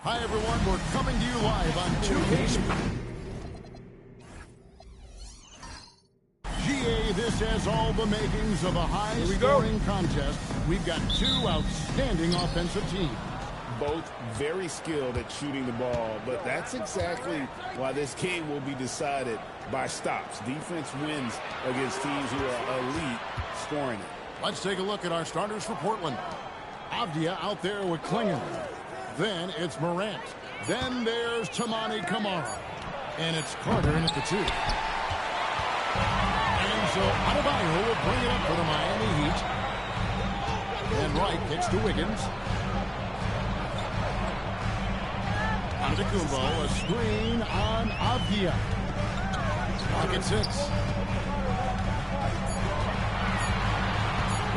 Hi, everyone. We're coming to you live on 2K. GA, this has all the makings of a high-scoring contest. We've got two outstanding offensive teams. Both very skilled at shooting the ball, but that's exactly why this game will be decided by stops. Defense wins against teams who are elite scoring it. Let's take a look at our starters for Portland. Avdia out there with Klingon. Then it's Morant. Then there's Toumani Camara. And it's Carter in at the 2. And so Adebayo will bring it up for the Miami Heat. And Wright kicks to Wiggins. Antetokounmpo, a screen on Avdia. Pocket 6.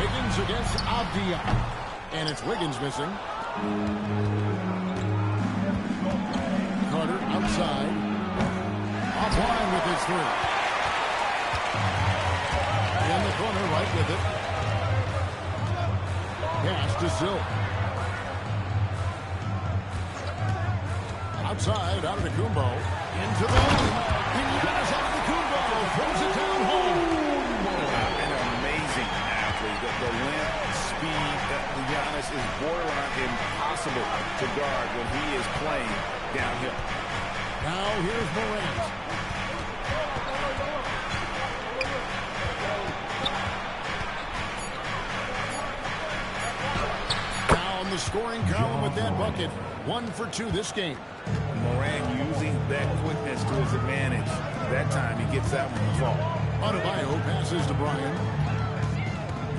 Wiggins against Avdia. And it's Wiggins missing. Carter outside. Offline with his 3. In the corner, right with it. Pass to Silk. Outside, Antetokounmpo. Into the lane. Giannis Antetokounmpo throws it down home. An amazing athlete. The length, speed, Giannis is borderline impossible to guard when he is playing downhill. Now here's Morant. Now on the scoring column with that bucket. 1 for 2 this game. Morant using that quickness to his advantage. That time he gets that one to fall. Adebayo passes to Bryant.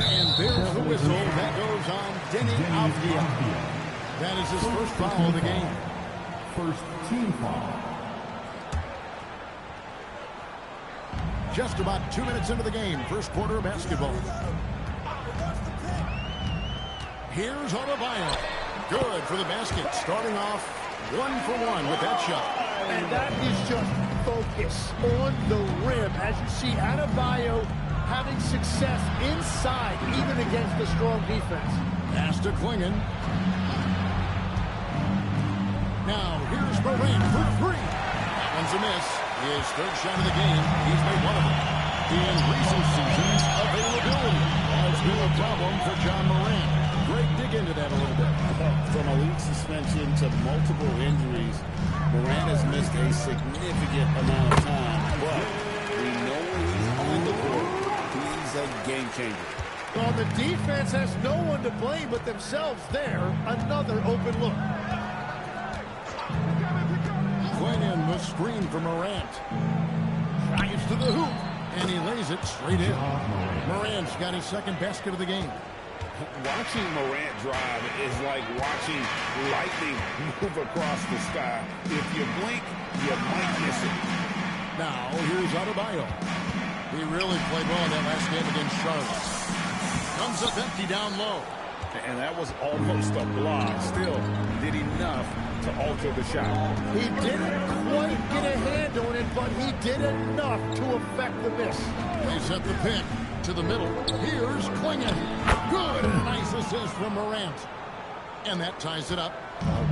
And there's the whistle. That goes on Deni Avdia. That is his first foul of the game. First team foul. Just about 2 minutes into the game. First quarter of basketball. Here's Adebayo. Good for the basket. Starting off 1 for 1 with that shot. And that is just focus on the rim. As you see, Adebayo having success inside, even against the strong defense. Pass to Klingon. Now, here's Morant for 3. That one's a miss. His third shot of the game. He's made one of them. In recent seasons, availability has been a problem for John Morant. Greg, dig into that a little bit. From a league suspension to multiple injuries, Morant has missed a significant amount of time. But we know when he's on the court, he's a game changer. Well, the defense has no one to blame but themselves there. Another open look. Klingon the screen for Morant. Drives to the hoop, and he lays it straight in. Morant's got his second basket of the game. Watching Morant drive is like watching lightning move across the sky. If you blink, you might miss it. Now, here's Adebayo. He really played well in that last game against Charlotte. Comes up empty down low. And that was almost a block. Still did enough to alter the shot. He didn't quite get a hand on it, but he did enough to affect the miss. They set the pick to the middle. Here's Klingon. Good. Nice assist from Morant. And that ties it up.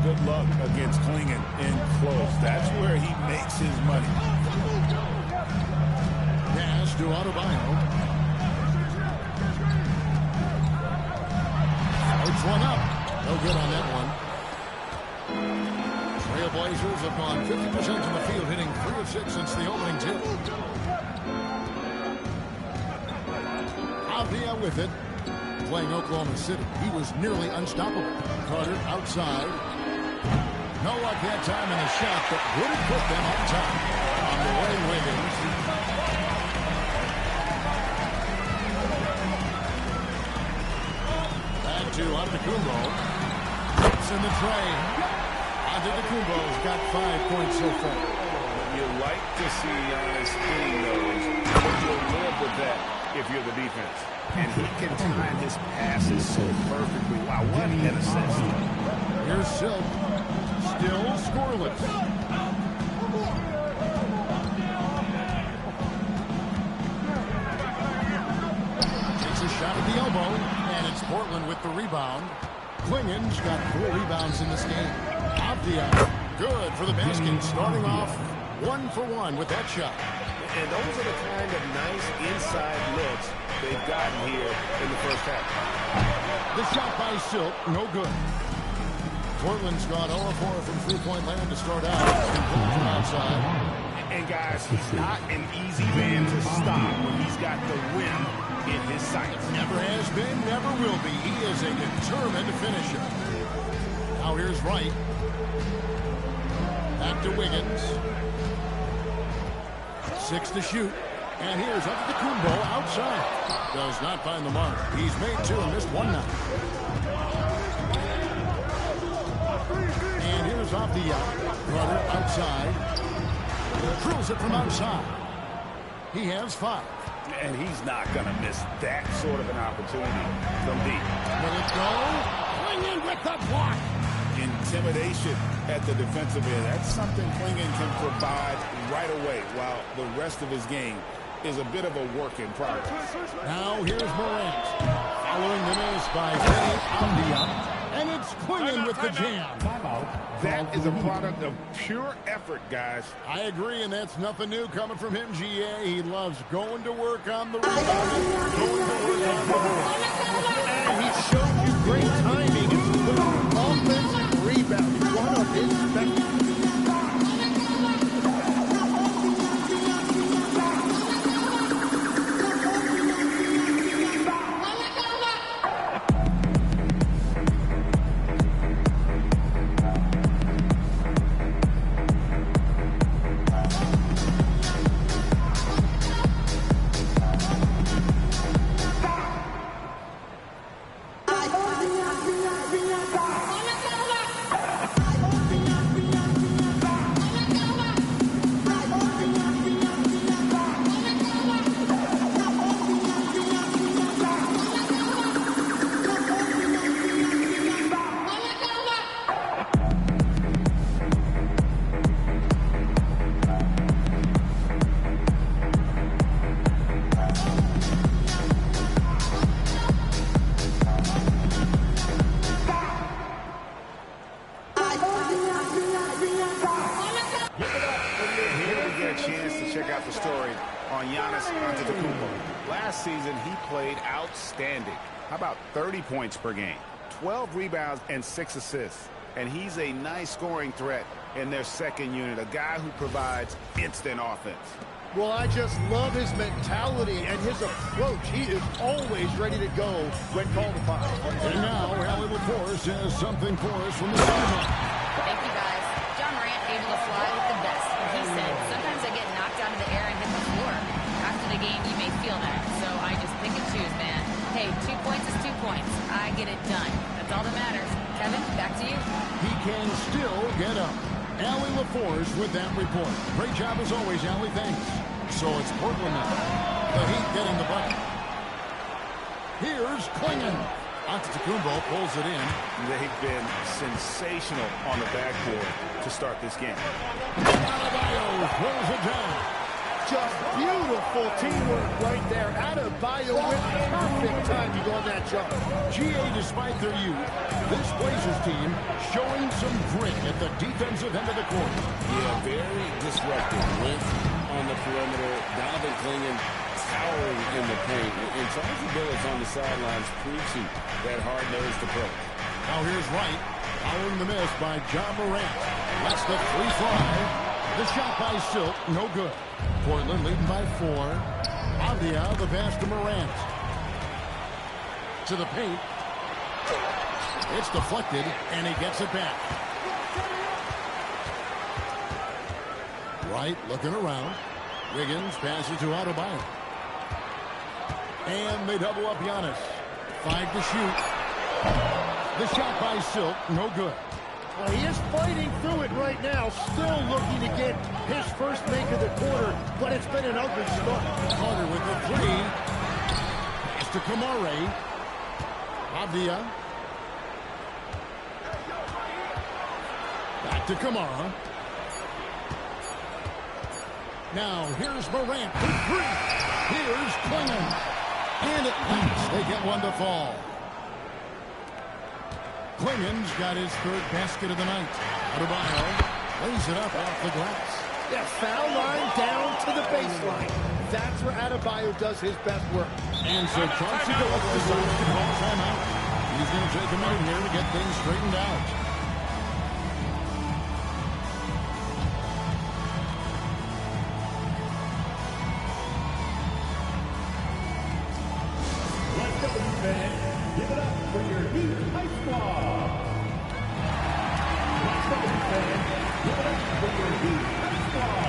Good luck against Klingon in close. That's where he makes his money. Pass to Adebayo. It's one up. No good on that one. Trailblazers have gone 50% from the field, hitting 3 of 6 since the opening tip. Avdia with it. Playing Oklahoma City. He was nearly unstoppable. Carter outside. No luck that time in the shot that would have put them up top. On the way, Wiggins. Back to Antetokounmpo. It's in the tray. Antetokounmpo's got 5 points so far. You like to see Giannis hitting those, but you'll live with that if you're the defense. And he can time his passes so perfectly. Wow, what an assist. Here's Silk. Still scoreless. Takes a shot at the elbow, and it's Portland with the rebound. Klingen's got 4 rebounds in this game. Avdia, good for the basket, starting off 1 for 1 with that shot. And those are the kind of nice inside looks they've gotten here in the first half. The shot by Silk, no good. Portland's gone 0-4 from three-point land to start out. From outside. And guys, he's not an easy man to stop when he's got the rim in his sights. Never has been, never will be. He is a determined finisher. Now here's Wright. Back to Wiggins. 6 to shoot. And here's Antetokounmpo outside. Does not find the mark. He's made 2 and missed 1 now. And here's Avdia. Carter outside. Drills it from outside. He has 5. And he's not going to miss that sort of an opportunity from deep. Let it go. Klingen with the block. Intimidation at the defensive end. That's something Klingen can provide right away, while the rest of his game is a bit of a work in progress. Now here's Morant. Following the miss by Avdia. And it's Klingen with the jam. That is a product of pure effort, guys. I agree, and that's nothing new coming from him, GA. He loves going to work on the rebound, going to work on the board. And he showed you great timing and good offensive rebound. One of his specialties. Last season, he played outstanding. How about 30 points per game, 12 rebounds, and 6 assists. And he's a nice scoring threat in their second unit, a guy who provides instant offense. Well, I just love his mentality and his approach. He is always ready to go when called upon. And now, Allie LaForce has something for us from the sideline. Thank you, guys. John Morant able to fly with the best. He said, sometimes I get knocked out of the air and hit the floor. After the game, you may feel that. So I just pick and choose, man. Hey, 2 points is 2 points. I get it done. That's all that matters. Kevin, back to you. He can still get up. Allie LaForce with that report. Great job as always, Allie. Thanks. So it's Portland now. The Heat getting the bucket. Here's Klingen. Antetokounmpo pulls it in. They've been sensational on the backboard to start this game. Adebayo throws it down. Just beautiful teamwork right there. Adebayo with perfect timing on that jump. GA, despite their youth, this Blazers team showing some grit at the defensive end of the court. Yeah, very disruptive. Length on the perimeter. Donovan Klingen towering in the paint. And Chauncey Billups on the sidelines preaching that hard-nosed approach. Now here's Wright. Following the miss by John Morant. That's the free fly. The shot by Silk, no good. Portland leading by 4. Avdia, the pass to Morant. To the paint. It's deflected, and he gets it back. Wright looking around. Wiggins passes to Adebayo. And they double up Giannis. 5 to shoot. The shot by Silk, no good. Well, he is fighting through it right now, still looking to get his first make of the quarter, but it's been an ugly start. Carter with the 3. Pass to Kamare. Avdia. Back to Kamara. Now, here's Morant for 3. Here's Klingen. And at last, they get one to fall. Klingen's got his third basket of the night. Adebayo lays it up off the glass. Yeah, foul line down to the baseline. That's where Adebayo does his best work. And so Chauncey Billups decides to call timeout. He's going to take a minute here to get things straightened out. Give it up for your Heat High Squad. Let's go, fans. Give it up for your Heat High Squad.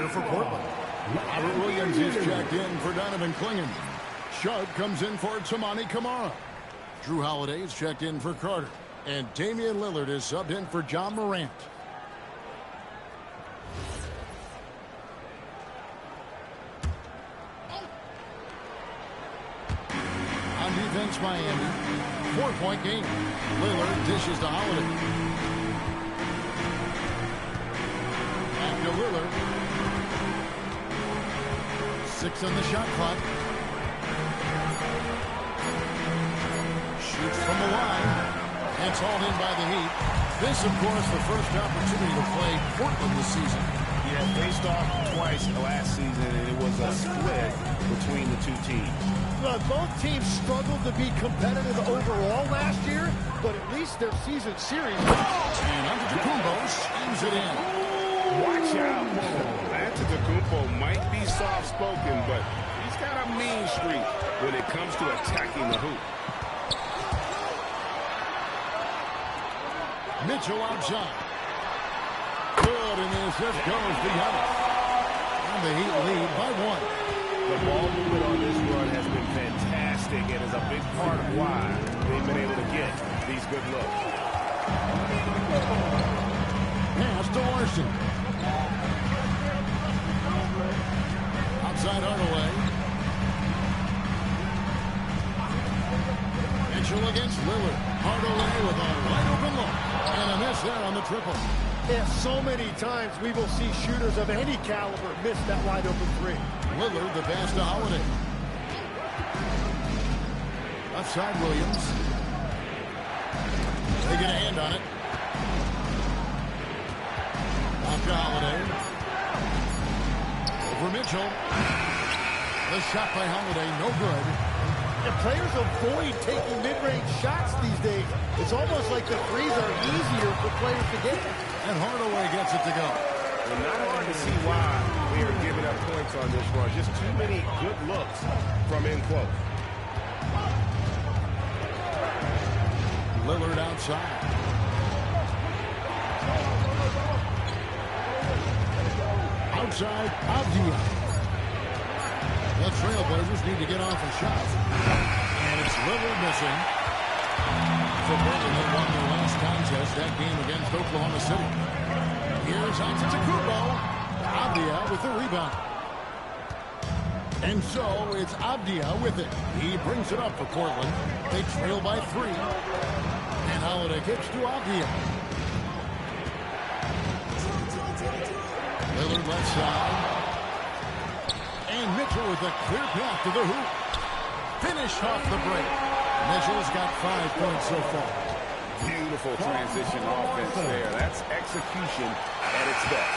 For Portland. Robert Williams is checked in for Donovan Clingan. Shug comes in for Tamani Kamara. Drew Holiday is checked in for Carter. And Damian Lillard is subbed in for John Morant. On defense, Miami. 4-point game. Lillard dishes to Holiday. Back to Lillard. 6 on the shot clock. Shoots from the line. It's hauled in by the Heat. This, of course, the first opportunity to play Portland this season. Yeah, faced off twice last season, and it was a split between the two teams. Look, both teams struggled to be competitive overall last year, but at least their season series. And Antetokounmpo schemes it in. Watch out. Antetokounmpo might be soft-spoken, but he's got a mean streak when it comes to attacking the hoop. Mitchell outside. Good, and the assist goes to Giannis. And the Heat lead by 1. The ball movement on this run has been fantastic and is a big part of why they've been able to get these good looks. Pass to Larson. Outside Hardaway. Mitchell against Lillard. Hardaway with a wide open look. And a miss there on the triple. Yeah, so many times we will see shooters of any caliber miss that wide open three. Lillard the pass to Holiday. Left side Williams. They get a hand on it. Off to Holiday. Over Mitchell. The shot by Holiday, no good. The players avoid taking mid-range shots these days. It's almost like the threes are easier for players to get. And Hardaway gets it to go. Well, not hard to see why they are giving up points on this run. Just too many good looks from in close. Lillard outside. Outside, Avdia. The Trailblazers need to get off a shot. And it's Lillard missing. For Portland, they won their last contest, that game against Oklahoma City. Here's Antetokounmpo. Avdia with the rebound. And so it's Avdia with it. He brings it up for Portland. They trail by 3. And Holiday kicks to Avdia. Lillard left side. And Mitchell with a clear path to the hoop. Finished off the break. Mitchell's got 5 points so far. Beautiful transition offense there. That's execution at its best.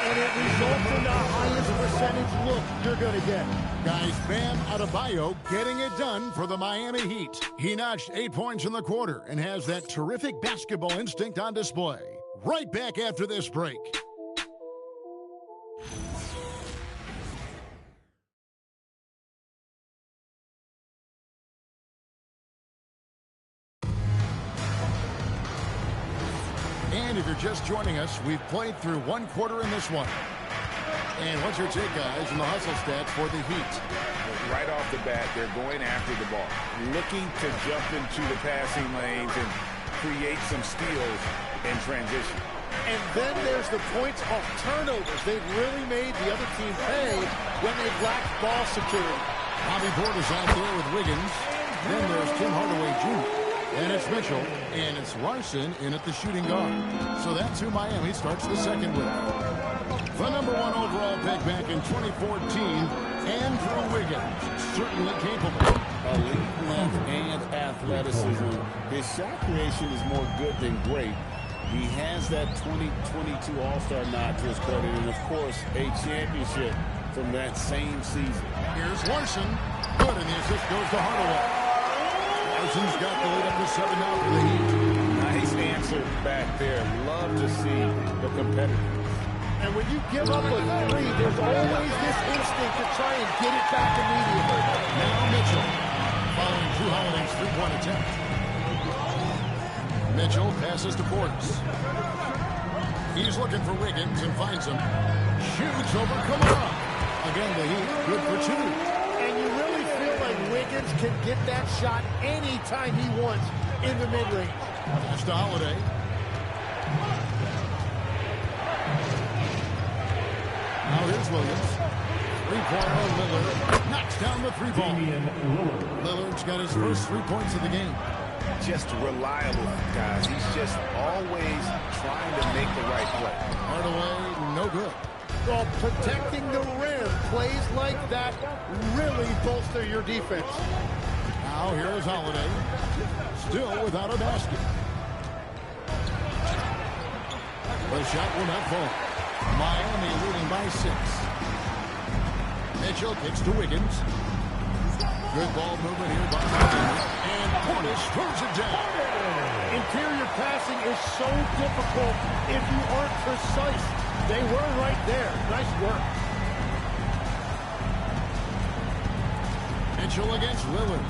and it results in the highest percentage look you're going to get. Guys, Bam Adebayo getting it done for the Miami Heat. He notched 8 points in the quarter and has that terrific basketball instinct on display. Right back after this break. And if you're just joining us, we've played through one quarter in this one. And what's your take, guys, in the hustle stats for the Heat? Right off the bat, they're going after the ball, looking to jump into the passing lanes and create some steals in transition. And then there's the points off turnovers. They've really made the other team pay when they've lacked ball security. Bobby Portis out there with Wiggins. Then there's Tim Hardaway Jr. And it's Mitchell, and it's Larson in at the shooting guard. So that's who Miami starts the second with. The #1 overall pick back in 2014, Andrew Wiggins, certainly capable. Elite length and athleticism. His shot creation is more good than great. He has that 2022 All-Star nod to his credit, and of course, a championship from that same season. Here's Larson. Good, and the assist goes to Hardaway. Larson's got the lead up to 7 now for the Heat. Nice answer back there. Love to see the competitor. And when you give up a three, there's always this instinct to try and get it back immediately. Now Mitchell, following Jrue Holiday's three-point attempt. Mitchell passes to Portis. He's looking for Wiggins and finds him. Shoots over Kamara. Again, the Heat good for 2. And you really feel like Wiggins can get that shot anytime he wants in the mid-range. Pass to Holiday. Now here's Williams. Three-pointer, Lillard knocks down the three-ball. Lillard's got his first 3 points of the game. Just reliable, guys. He's just always trying to make the right play. Hardaway, no good. Well, protecting the rim, plays like that really bolster your defense. Now here's Holiday. Still without a basket. The shot will not fall. Miami leading by 6. Mitchell kicks to Wiggins. Good ball movement here by Wiggins. And Portis throws it down. Interior passing is so difficult if you aren't precise. They were right there. Nice work. Mitchell against Lillard.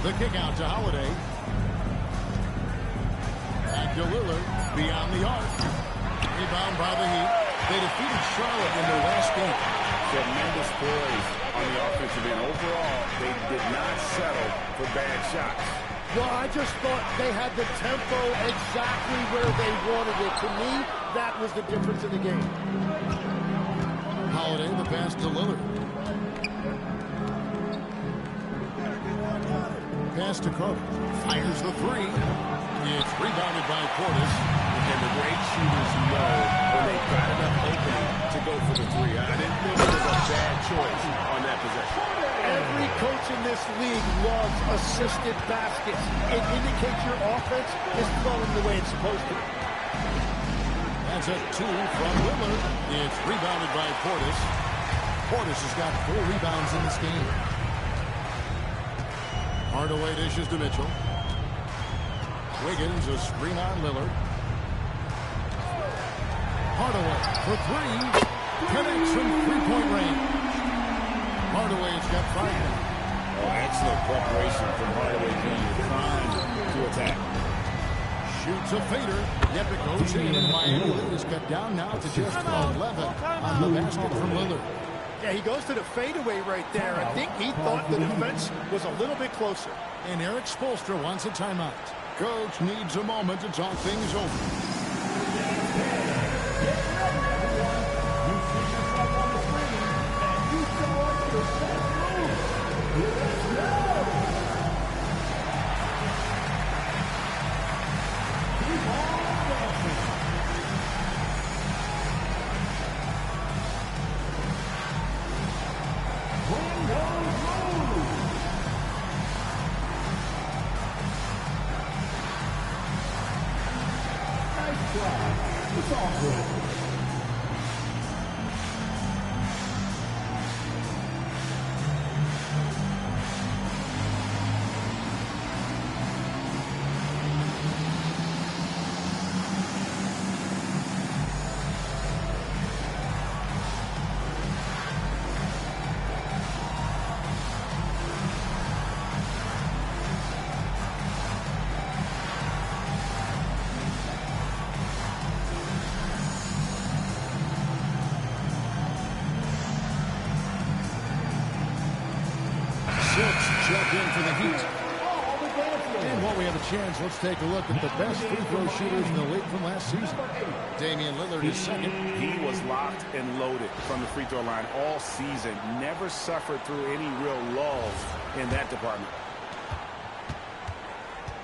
The kick out to Holiday. Back to Lillard. Beyond the arc. Rebound by the Heat. They defeated Charlotte in their last game. Tremendous poise on the offensive end. Overall, they did not settle for bad shots. Well, I just thought they had the tempo exactly where they wanted it. To me, that was the difference in the game. Holiday, the pass to Lillard. Pass to Carter. Fires the three. It's rebounded by Portis. And the great shooters know when they've got enough opening to go for the three. I didn't think it was a bad choice on that possession. Every coach in this league loves assisted baskets. It indicates your offense is flowing the way it's supposed to. That's a 2 from Lillard. It's rebounded by Portis. Portis has got 4 rebounds in this game. Hardaway dishes to Mitchell. Wiggins a screen on Lillard. Hardaway for 3. Connects from 3-point range. Hardaway's got 5 now. Oh, excellent preparation from Hardaway Jr. Trying to attack. Shoots a fader. Yep, it goes in. And Miami is cut down now to just 11 on the basket from Lillard. Yeah, he goes to the fadeaway right there. I think he thought the defense was a little bit closer. And Eric Spoelstra wants a timeout. Coach needs a moment to talk things over. check in for the Heat. And while we have a chance, let's take a look at the best free throw shooters in the league from last season. Damian Lillard is second. He was locked and loaded from the free throw line all season. Never suffered through any real lulls in that department.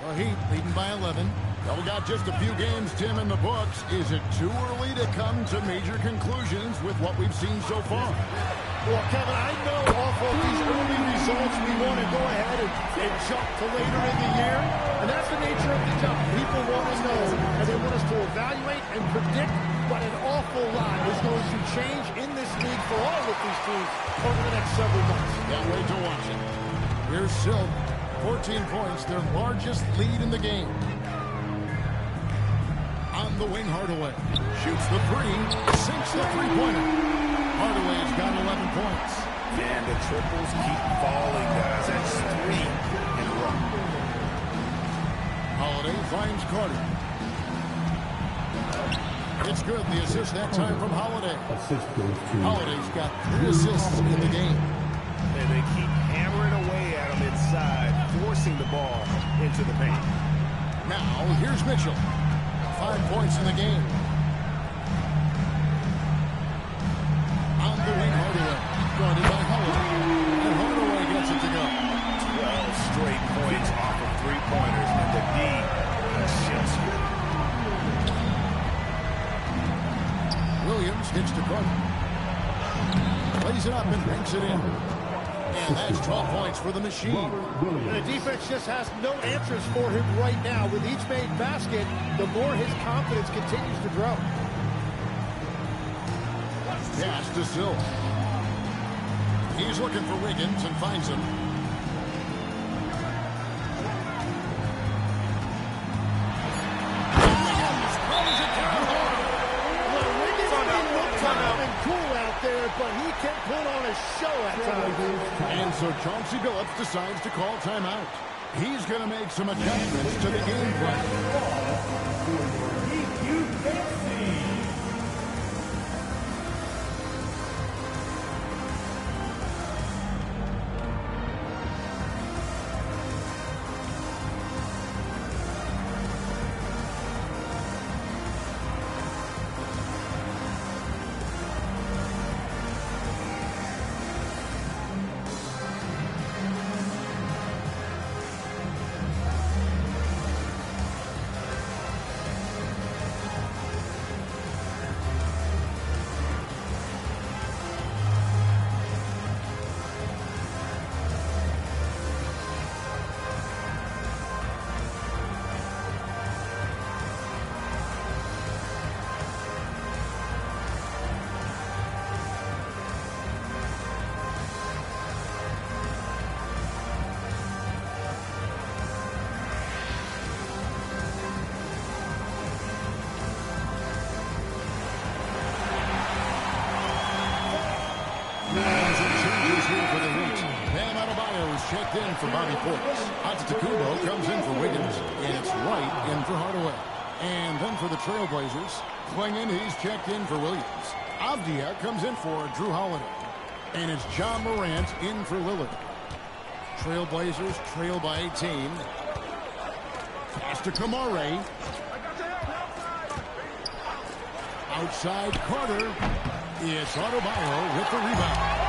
The Heat leading by 11. Well, we got just a few games, Tim, in the books. Is it too early to come to major conclusions with what we've seen so far? Well, Kevin, I know off of these early results, we want to go ahead and jump to later in the year. And that's the nature of the job. People want to know, and they want us to evaluate and predict, but an awful lot is going to change in this league for all of these teams over the next several months. Can't wait to watch it. Here's Silk. 14 points, their largest lead in the game. On the wing, Hardaway. Shoots the three, sinks the three-pointer. Hardaway's got 11 points. Man, the triples keep falling, guys. That's 3 in a row. Holiday finds Carter. It's good, the assist that time from Holiday. Holiday's got 3 assists in the game. And they keep hammering away at him inside, forcing the ball into the paint. Now, here's Mitchell. 5 points in the game. On the wing, Hardaway. Guarded by Holiday. And Hardaway gets it to go. 12 straight points off of three-pointers, and the D shifts. Williams hits to Carter. Plays it up and banks it in. And that's 12 points for the machine. And the defense just has no answers for him right now. With each made basket, the more his confidence continues to grow. Pass to Silk. He's looking for Wiggins and finds him. Wiggins throws it down hard. Well, Wiggins may look calm and cool out there, but he can put on a show at times. And so Chauncey Billups decides to call timeout. He's going to make some adjustments to the game plan. Checked in for Bobby Portis. Antetokounmpo comes in for Wiggins, and it's Wright in for Hardaway. And then for the Trailblazers, Klingon, he's checked in for Williams. Avdia comes in for Drew Holiday. And it's John Morant in for Lillard. Trailblazers trail by 18. Pass to Kamare. Outside Carter. It's Adebayo with the rebound.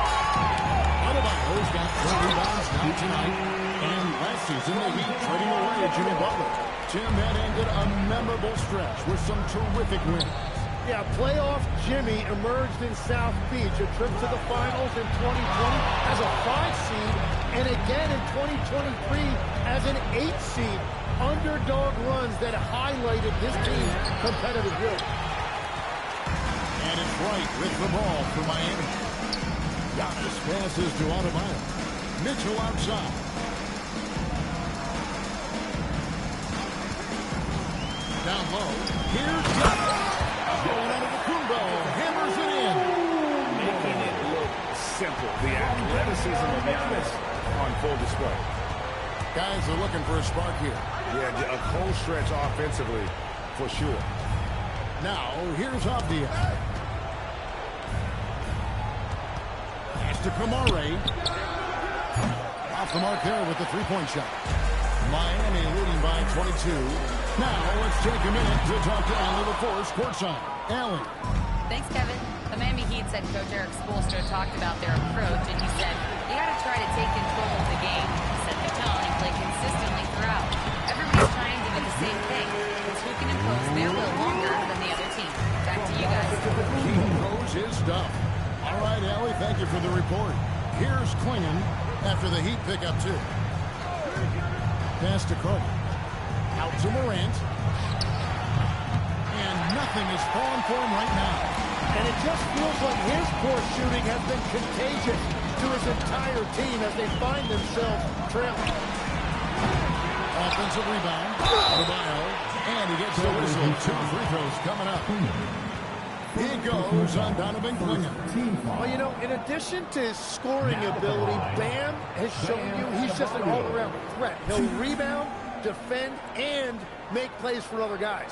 Adebayo's got 4 rebounds now tonight. And last season, the Heat trading away Jimmy Butler. Tim, that ended a memorable stretch with some terrific wins. Yeah, playoff Jimmy emerged in South Beach, a trip to the finals in 2020 as a 5 seed, and again in 2023 as an 8 seed. Underdog runs that highlighted this team's competitive will. And it's Wright with the ball for Miami. Giannis passes to Adebayo. Mitchell outside. Down low. Here's Giannis. Going out of the Kumbo. Hammers it in. Making it look simple. The athleticism of Giannis on full display. Guys are looking for a spark here. Yeah, a cold stretch offensively for sure. Now, here's Avdia. Pass to Kamare. Off the mark there with the three-point shot. Miami leading by 22. Now let's take a minute to talk to Allie LaForce courtside. Allie. Thanks, Kevin. The Miami Heat's head coach Eric Spoelstra talked about their approach, and he said, you got to try to take control of the game, set the tone, and play consistently throughout. Everybody's trying to do the same thing. It's who can impose their will longer than the other team. Back to you guys. He knows his stuff. All right, Allie, thank you for the report. Here's Klingon after the Heat pick up 2. Pass to Carter. Out to Morant. And nothing is falling for him right now. And it just feels like his poor shooting has been contagious to his entire team as they find themselves trailing. Offensive rebound. Adebayo. And he gets the whistle. 2 free throws coming up. He goes on Donovan Klingon. Well, you know, in addition to his scoring ability, Bam has shown you he's just an all-around threat. He'll rebound, defend, and make plays for other guys.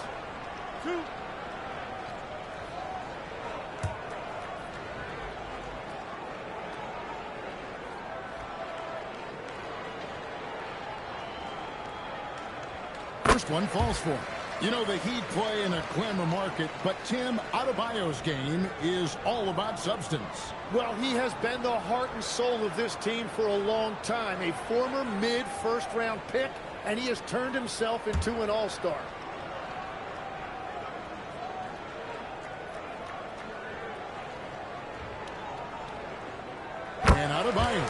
First one falls for him. You know, the Heat play in a glamour market, but Tim, Adebayo's game is all about substance. Well, he has been the heart and soul of this team for a long time. A former mid-first-round pick, and he has turned himself into an all-star. And Adebayo.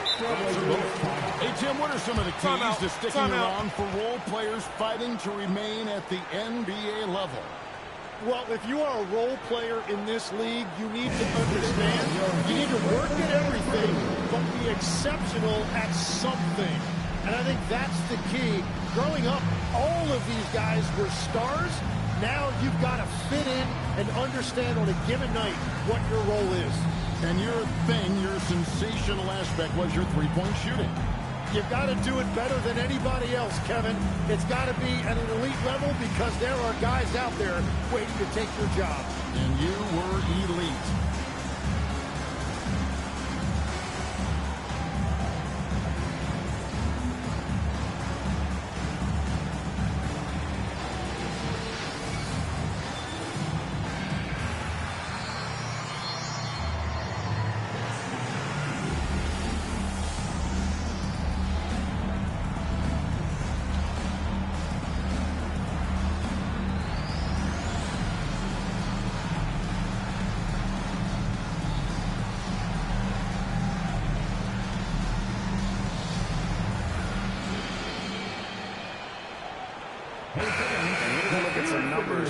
Hey, Tim, what are some of the keys to sticking around for role players fighting to remain at the NBA level? Well, if you are a role player in this league, you need to understand you need to work at everything, but be exceptional at something. And I think that's the key. Growing up, all of these guys were stars. Now you've got to fit in and understand on a given night what your role is. And your thing, your sensational aspect was your three-point shooting. You've got to do it better than anybody else, Kevin. It's got to be at an elite level because there are guys out there waiting to take your job. And you were elite.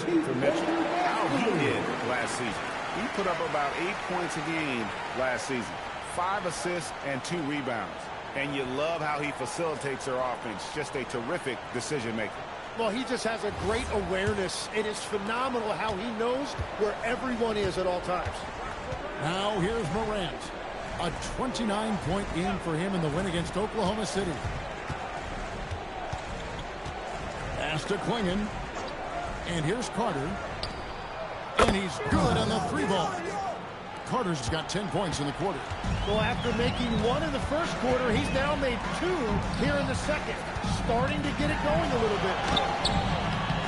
For Mitchell, how he did last season. He put up about 8 points a game last season, 5 assists and 2 rebounds. And you love how he facilitates their offense. Just a terrific decision maker. Well, he just has a great awareness. It is phenomenal how he knows where everyone is at all times. Now here's Morant. A 29-point game for him in the win against Oklahoma City. Pass to Klingon. And here's Carter. And he's good on the 3-ball. Carter's got 10 points in the quarter. Well, after making 1 in the first quarter, he's now made 2 here in the second. Starting to get it going a little bit.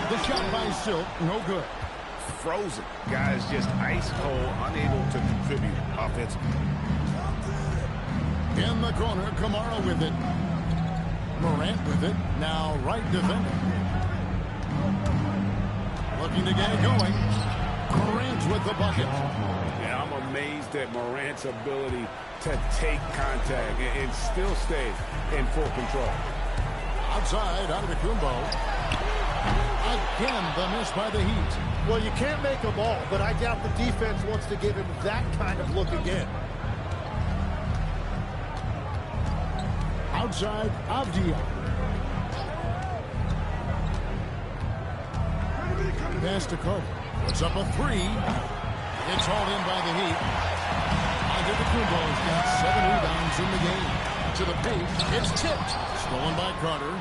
The shot by Silk, no good. Frozen. Guys just ice cold, unable to contribute offensively. In the corner, Kamara with it. Morant with it. Now right defender. Looking to get it going. Morant with the bucket. Yeah, I'm amazed at Morant's ability to take contact and still stay in full control. Outside, Antetokounmpo. Again, the miss by the Heat. Well, you can't make them all, but I doubt the defense wants to give him that kind of look again. Outside, Avdia. Pass to Carter. Puts up a 3. It's hauled in by the Heat. Antetokounmpo's got 7 rebounds in the game. To the paint. It's tipped. Stolen by Carter.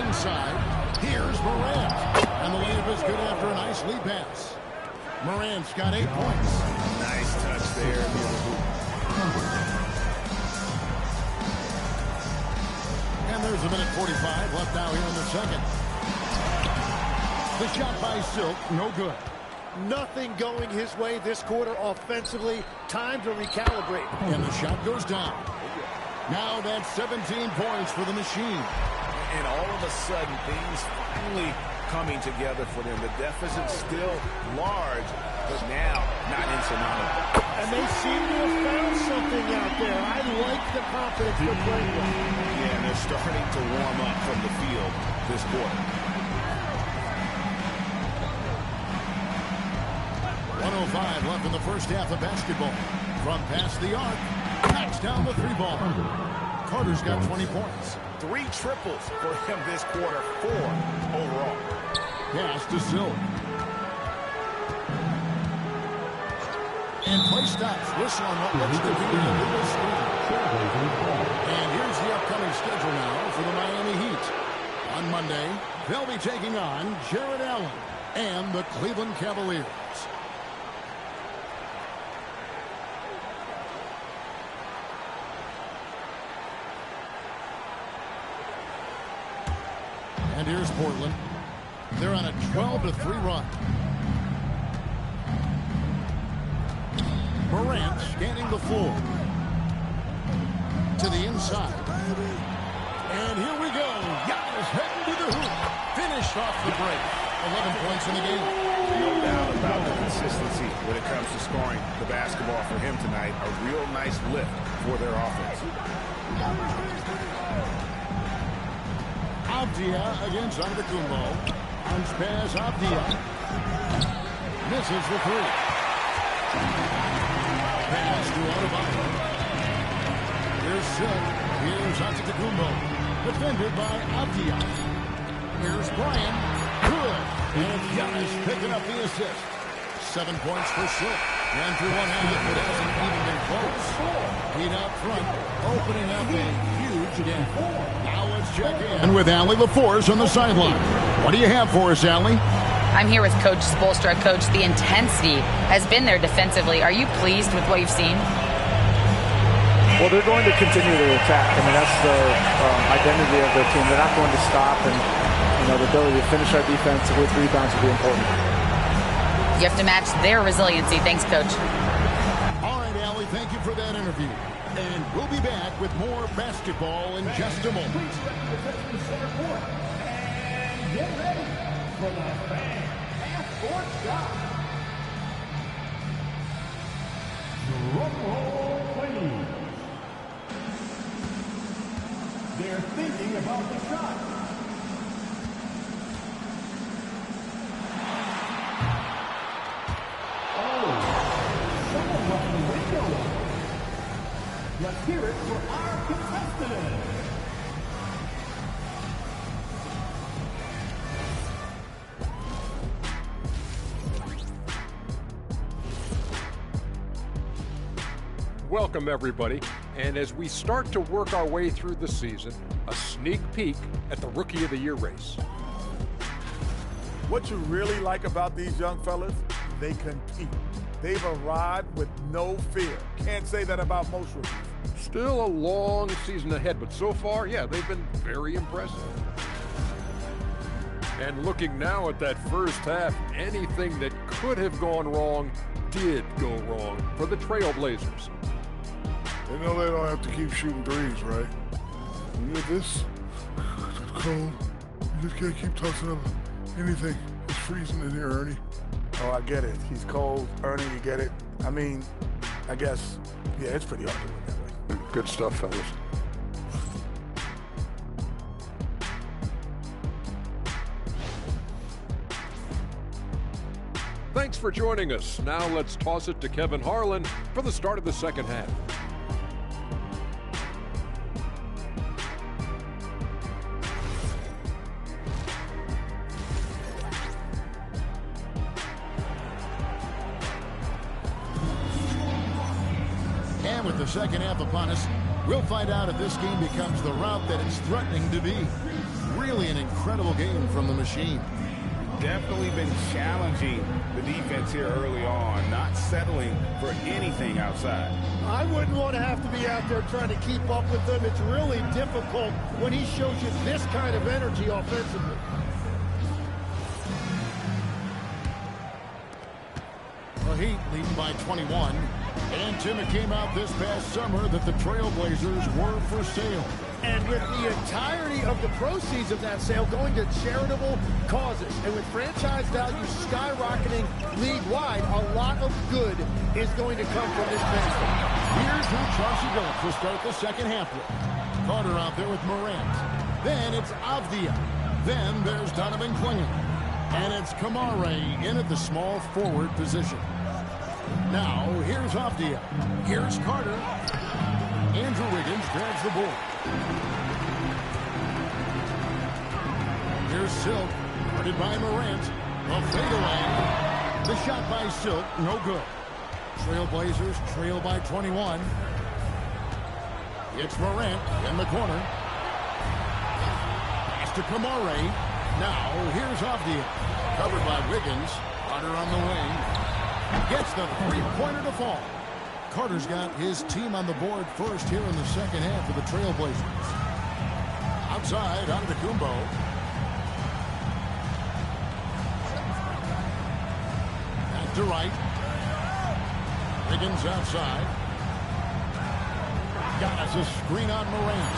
Inside. Here's Morant. And the layup is good after a nice lead pass. Morant's got 8 points. Nice touch there. And there's a minute 45 left now here in the second. The shot by Silk, no good. Nothing going his way this quarter offensively. Time to recalibrate. And the shot goes down. Now that's 17 points for the Machine. And all of a sudden, things finally coming together for them. The deficit's still large, but now not insurmountable. And they seem to have found something out there. I like the confidence they're playing with. Yeah, and they're starting to warm up from the field this quarter. 1:05 left in the first half of basketball. From past the arc, knocks down the three ball. Carter's got 20 points. 3 triples for him this quarter, 4 overall. Pass to Silk. And play stops. Whistle on what looks to be a little screen. And here's the upcoming schedule now for the Miami Heat. On Monday, they'll be taking on Jared Allen and the Cleveland Cavaliers. And here's Portland. They're on a 12-3 run. Morant scanning the floor. To the inside. And here we go. Giannis heading to the hoop. Finished off the break. 11 points in the game. No doubt about the consistency when it comes to scoring the basketball for him tonight. A real nice lift for their offense. Avdia against Antetokounmpo. Bounce pass, Avdia. Misses the three. Pass to Adebayo. Here's Silk. Here's Antetokounmpo. Defended by Avdia. Here's Bryant. Good. And Giannis picking up the assist. 7 points for Silk. And through one half, it hasn't even been close. Heat out front, opening up a huge gap. Now let's check in with Allie LaForce on the sideline. What do you have for us, Allie? I'm here with Coach Spoelstra. Coach, the intensity has been there defensively. Are you pleased with what you've seen? Well, they're going to continue to attack. I mean, that's the identity of their team. They're not going to stop, and the ability to finish our defense with rebounds will be important. You have to match their resiliency. Thanks, Coach. All right, Allie, thank you for that interview. And we'll be back with more basketball in just a moment. Please stretch the freshman center court. And get ready for the fan half-court shot. Drum roll, please. They're thinking about the shot. Let's hear it for our contestant. Welcome, everybody. And as we start to work our way through the season, a sneak peek at the Rookie of the Year race. What you really like about these young fellas, they compete. They've arrived with no fear. Can't say that about most rookies. Still a long season ahead, but so far, yeah, they've been very impressive. And looking now at that first half, anything that could have gone wrong did go wrong for the Trailblazers. They know they don't have to keep shooting threes, right? When you're this cold, you just can't keep tossing up anything. It's freezing in here, Ernie. Oh, I get it. He's cold. Ernie, you get it. I mean, I guess, yeah, it's pretty hard to win that way. Good stuff, fellas. Thanks for joining us. Now let's toss it to Kevin Harlan for the start of the second half. And with the second half upon us, we'll find out if this game becomes the route that it's threatening to be. Really an incredible game from the Machine. definitely been challenging the defense here early on, not settling for anything outside. I wouldn't want to have to be out there trying to keep up with them. It's really difficult when he shows you this kind of energy offensively. The Heat leading by 21. And, Tim, it came out this past summer that the Trailblazers were for sale. And with the entirety of the proceeds of that sale going to charitable causes, and with franchise value skyrocketing league-wide, a lot of good is going to come from this transfer. Here's who Chauncey Billups will start the second half with. Carter out there with Morant. Then it's Avdia. Then there's Donovan Clingan. And it's Kamare in at the small forward position. Now, here's Avdia. Here's Carter. Andrew Wiggins grabs the board. Here's Silk, guarded by Morant. A fadeaway. The shot by Silk, no good. Trailblazers trail by 21. It's Morant in the corner. Pass to Kamare. Now, here's Avdia. Covered by Wiggins. Carter on the wing. Gets the three-pointer to fall. Carter's got his team on the board first here in the second half of the Trailblazers. Outside, Antetokounmpo. Back to right. Wiggins outside. Got a screen on Morant.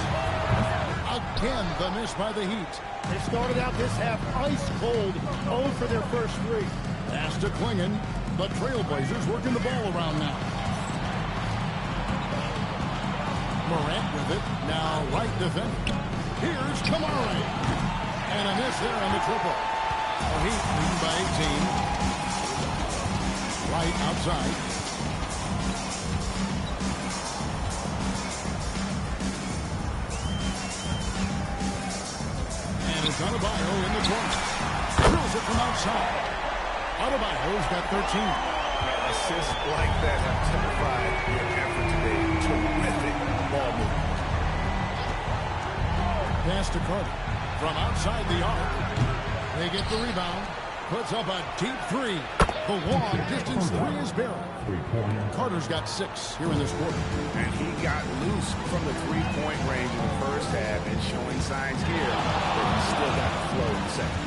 Again, the miss by the Heat. They started out this half ice cold, 0 for their first three. Pass to Clingan. The Trailblazers working the ball around now. Morant with it. Now right defending. Here's Kamare. And a miss there on the triple. The Heat leading by 18. Right outside. And it's Adebayo in the corner. Drills it from outside. Adebayo's got 13. Assists like that have typified your effort today. Terrific ball movement. Pass to Carter. From outside the arc. They get the rebound. Puts up a deep three. The long distance three is barreled. Carter's got 6 here in this quarter. And he got loose from the three-point range in the first half and showing signs here that he's still got the flow in the second.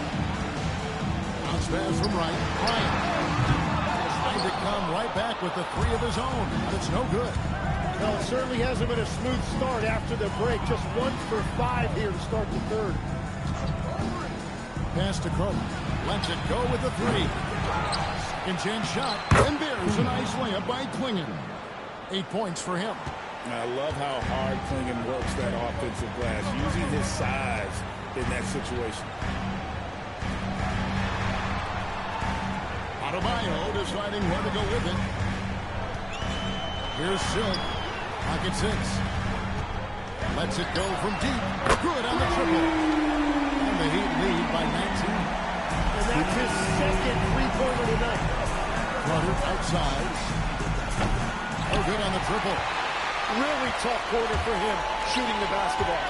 Bounce pass from right. Bryant trying to come right back with the 3 of his own. But it's no good. Well, it certainly hasn't been a smooth start after the break. Just 1 for 5 here to start the third. Pass to Carter. Lets it go with the 3. Second chance shot. And there's a nice layup by Clingan. 8 points for him. I love how hard Clingan works that offensive glass, using his size in that situation. Adebayo deciding where to go with it. Here's Silk. Pocket 6. Lets it go from deep. Good on the triple. And the Heat lead by 19. And that's his second three-pointer tonight. Carter outside. Oh, good on the triple. Really tough quarter for him shooting the basketball.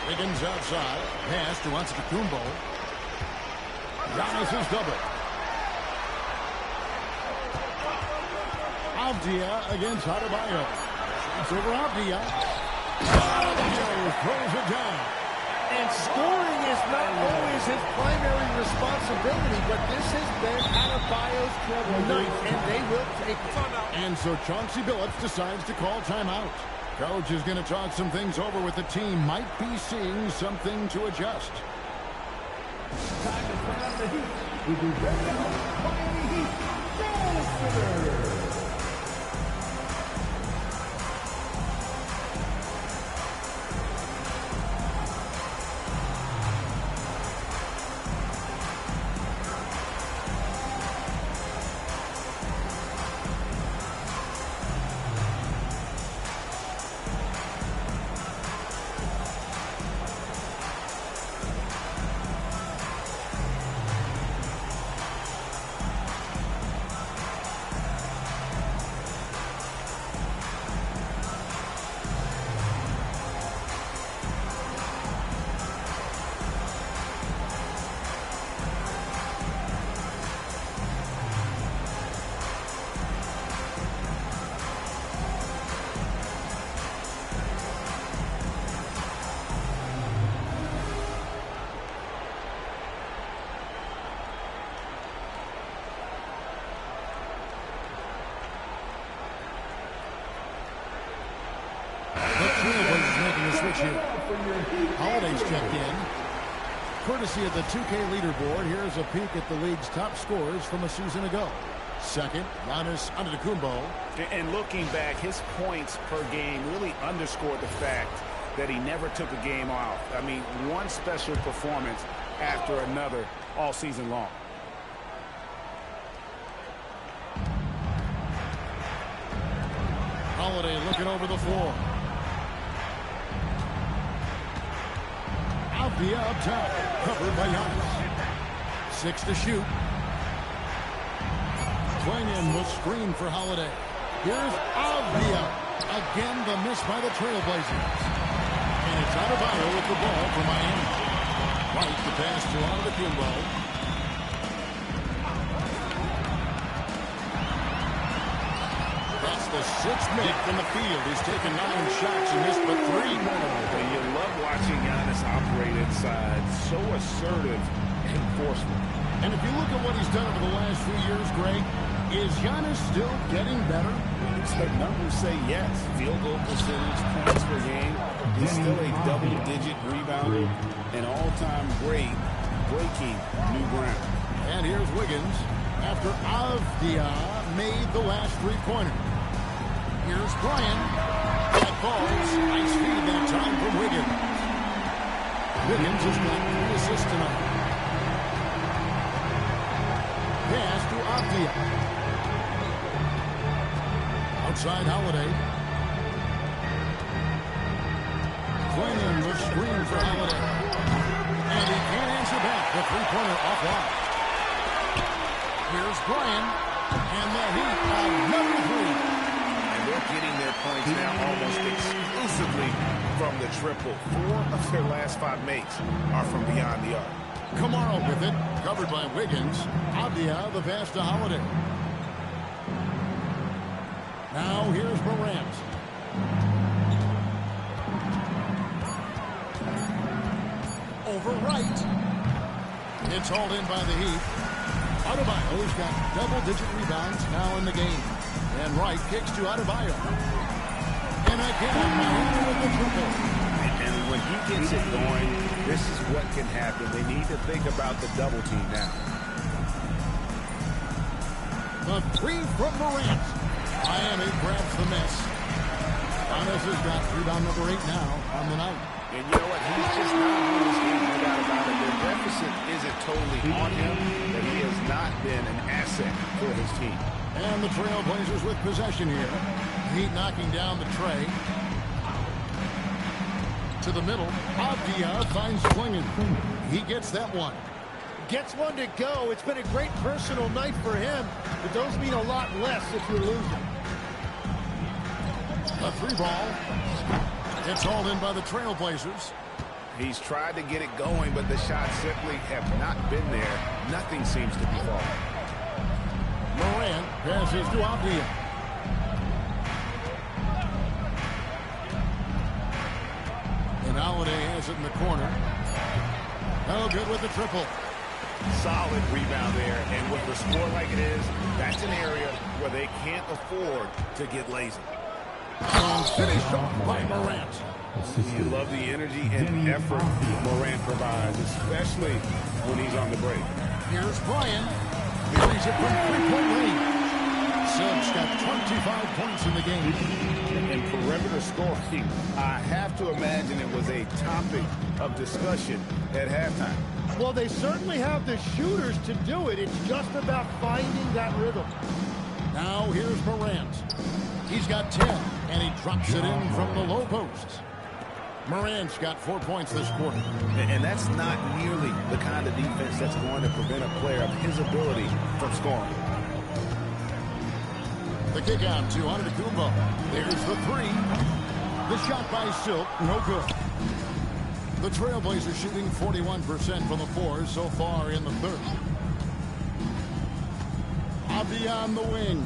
Wiggins outside. Pass to Antetokounmpo. Giannis is double. Avdia against Adebayo. Shoots over Avdia. Adebayo throws it down. And scoring is not always his primary responsibility, but this has been Adebayo's night, and they will take it. And so Chauncey Billups decides to call timeout. Coach is going to talk some things over with the team. Might be seeing something to adjust. Time to turn on the Heat. We do right now, Miami Heat. Go switch here. Holiday's checked in. Courtesy of the 2K leaderboard, here's a peek at the league's top scorers from a season ago. Second, Giannis Antetokounmpo. And looking back, his points per game really underscored the fact that he never took a game off. I mean, one special performance after another all season long. Holiday looking over the floor. Avdia up top, covered by Giannis. 6 to shoot. Clingan will screen for Holiday. Here's Avdia. Again, the miss by the Trailblazers. And it's Adebayo with the ball for Miami. Right to pass to Antetokounmpo. That's the 6th pick from the field. He's taken 9 shots and missed but 3 more. And you love watching Giannis operate inside. So assertive and forceful. And if you look at what he's done over the last few years, Greg, is Giannis still getting better? The numbers say yes. Field goal percentage, points per game. He's still a double-digit rebounder, an all-time great, breaking new ground. And here's Wiggins after Avdia made the last three-pointer. Here's Bryant. That falls. Nice feed that time from Wiggins. Wiggins has got 3 assists tonight. Pass to Avdia. Outside Holiday. Clingan will screen for Holiday. And he can't answer back. The three-pointer offline. Here's Bryant. And the Heat another 3. And they're getting their points now almost exclusively from the triple. 4 of their last 5 makes are from beyond the arc. Kamara with it. Covered by Wiggins. Avdia the pass to Holiday. Now here's Morant. Over right. It's hauled in by the Heat. Adebayo's got double-digit rebounds now in the game. And Wright kicks to Adebayo. And again, Miami with the triple. And when he gets it going, this is what can happen. They need to think about the double team now. The 3 from Morant. Miami grabs the miss. Giannis has got rebound number 8 now on the night. And you know what? He's just not on this game, no doubt about it. The deficit isn't totally on him, but he has not been an asset for his team. And the Trailblazers with possession here. Heat knocking down the tray. To the middle. Avdia finds Clingan. He gets that one. Gets one to go. It's been a great personal night for him, but those mean a lot less if you're losing. A 3 ball. It's hauled in by the Trailblazers. He's tried to get it going, but the shots simply have not been there. Nothing seems to be falling. Morant passes to Avdia. And Holiday has it in the corner. No good with the triple. Solid rebound there, and with the score like it is, that's an area where they can't afford to get lazy. And finished off by Morant. You love the energy and effort Morant provides, especially when he's on the break. Here's Bryant. He brings it from 3-point range. Suggs got 25 points in the game. And perimeter scoring, I have to imagine it was a topic of discussion at halftime. Well, they certainly have the shooters to do it. It's just about finding that rhythm. Now here's Morant. He's got 10, and he drops it in from the low post. Morant's got 4 points this quarter. And that's not nearly the kind of defense that's going to prevent a player of his ability from scoring. The kick out to Antetokounmpo. There's the 3. The shot by Silk, no good. The Trailblazers shooting 41% from the floor so far in the third. Avdia on the wing.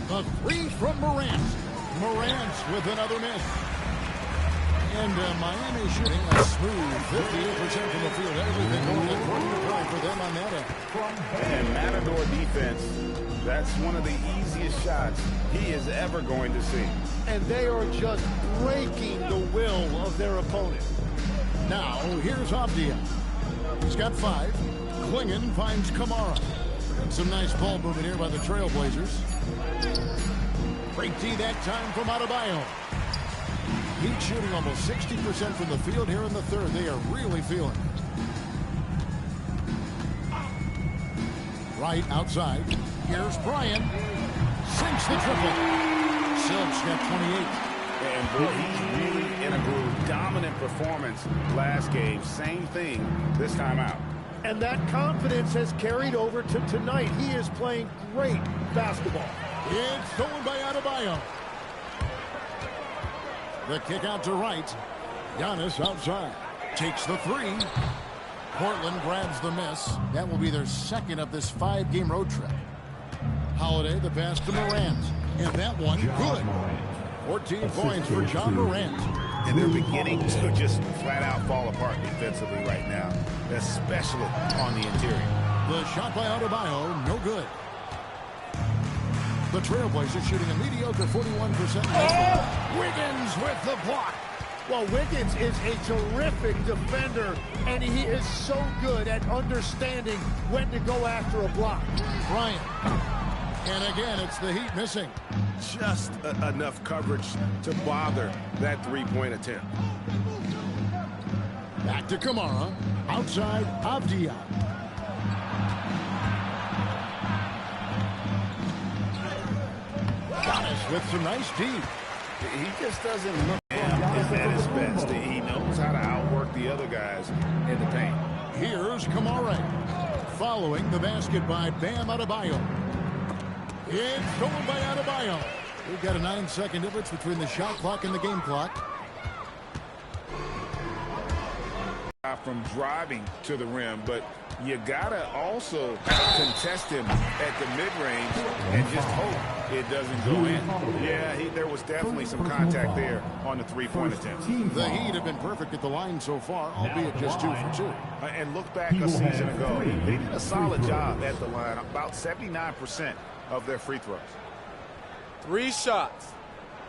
The 3 from Morant. Morant with another miss. And Miami shooting a smooth 58% from the field. Everything going according to plan for them on that end. And Matador defense That's one of the easiest shots he is ever going to see. And they are just breaking the will of their opponent. Now, here's Avdia. He's got 5. Klingon finds Kamara. Some nice ball movement here by the Trailblazers. Break D that time from Adebayo. Heat shooting almost 60% from the field here in the third. They are really feeling it. Right outside. Here's Bryant. Sinks the triple. Silk's got 28. And boy, he's really in a groove. Dominant performance last game. Same thing this time out. And that confidence has carried over to tonight. He is playing great basketball. It's stolen by Adebayo. The kick out to right. Giannis outside. Takes the 3. Portland grabs the miss. That will be their second of this 5-game road trip. Holiday, the pass to Morant. And that one, good. 14 points for John Morant. And they're beginning to just flat out fall apart defensively right now, especially on the interior. The shot by Adebayo, no good. The Trailblazers shooting a mediocre 41%. Wiggins with the block. Well, Wiggins is a terrific defender, and he is so good at understanding when to go after a block. Bryant. And again, it's the Heat missing. Just enough coverage to bother that three-point attempt. Back to Kamara. Outside, Avdia. Giannis with some nice D. He just doesn't look at his best. He knows how to outwork the other guys in the paint. Here's Kamara. Following the basket by Bam Adebayo. It's stolen by Adebayo. We've got a 9-second difference between the shot clock and the game clock. From driving to the rim, but you gotta also contest him at the mid-range and just hope it doesn't go in. Yeah, there was definitely some contact there on the three-point attempt. The Heat have been perfect at the line so far, albeit just 2 for 2. And look back a season ago, they did a solid job at the line, about 79% of their free throws. 3 shots.